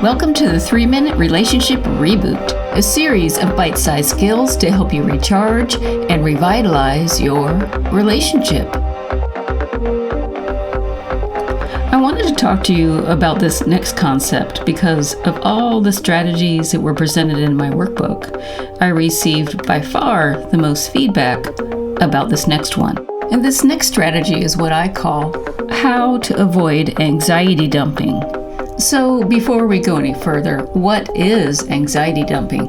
Welcome to the 3-Minute Relationship Reboot, a series of bite-sized skills to help you recharge and revitalize your relationship. I wanted to talk to you about this next concept because of all the strategies that were presented in my workbook. I received by far the most feedback about this next one. And this next strategy is what I call how to avoid anxiety dumping. So before we go any further, what is anxiety dumping?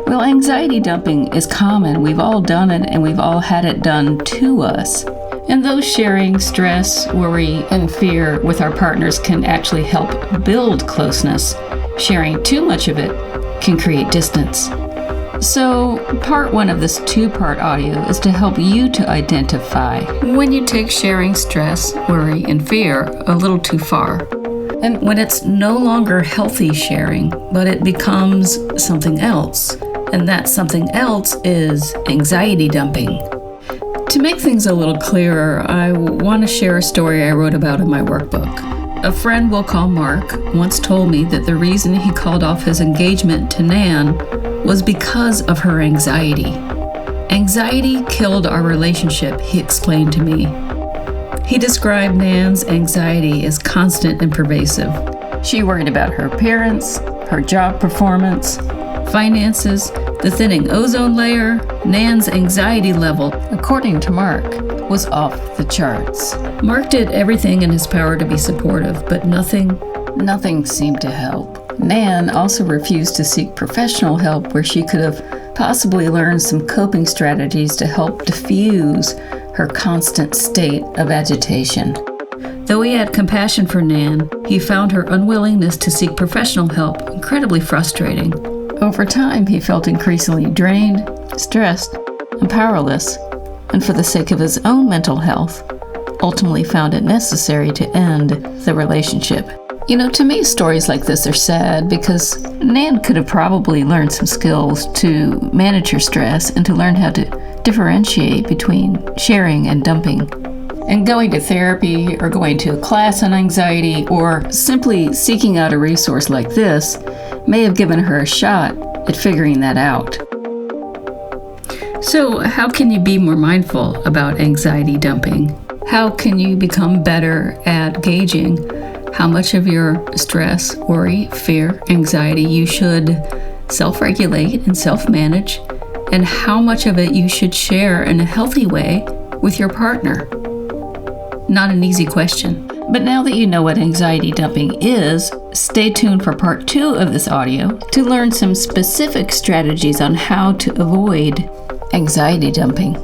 Well, anxiety dumping is common. We've all done it and we've all had it done to us. And those sharing stress, worry, and fear with our partners can actually help build closeness. Sharing too much of it can create distance. So part 1 of this 2-part audio is to help you to identify when you take sharing stress, worry, and fear a little too far. And when it's no longer healthy sharing, but it becomes something else. And that something else is anxiety dumping. To make things a little clearer, I want to share a story I wrote about in my workbook. A friend we'll call Mark once told me that the reason he called off his engagement to Nan was because of her anxiety. Anxiety killed our relationship, he explained to me. He described Nan's anxiety as constant and pervasive. She worried about her appearance, her job performance, finances, the thinning ozone layer. Nan's anxiety level, according to Mark, was off the charts. Mark did everything in his power to be supportive, but nothing seemed to help. Nan also refused to seek professional help where she could have possibly learned some coping strategies to help diffuse her constant state of agitation. Though he had compassion for Nan, he found her unwillingness to seek professional help incredibly frustrating. Over time, he felt increasingly drained, stressed, and powerless, and for the sake of his own mental health, ultimately found it necessary to end the relationship. You know, to me, stories like this are sad because Nan could have probably learned some skills to manage her stress and to learn how to differentiate between sharing and dumping. And going to therapy or going to a class on anxiety or simply seeking out a resource like this may have given her a shot at figuring that out. So, how can you be more mindful about anxiety dumping? How can you become better at gauging how much of your stress, worry, fear, anxiety you should self-regulate and self-manage, and how much of it you should share in a healthy way with your partner? Not an easy question. But now that you know what anxiety dumping is, stay tuned for part 2 of this audio to learn some specific strategies on how to avoid anxiety dumping.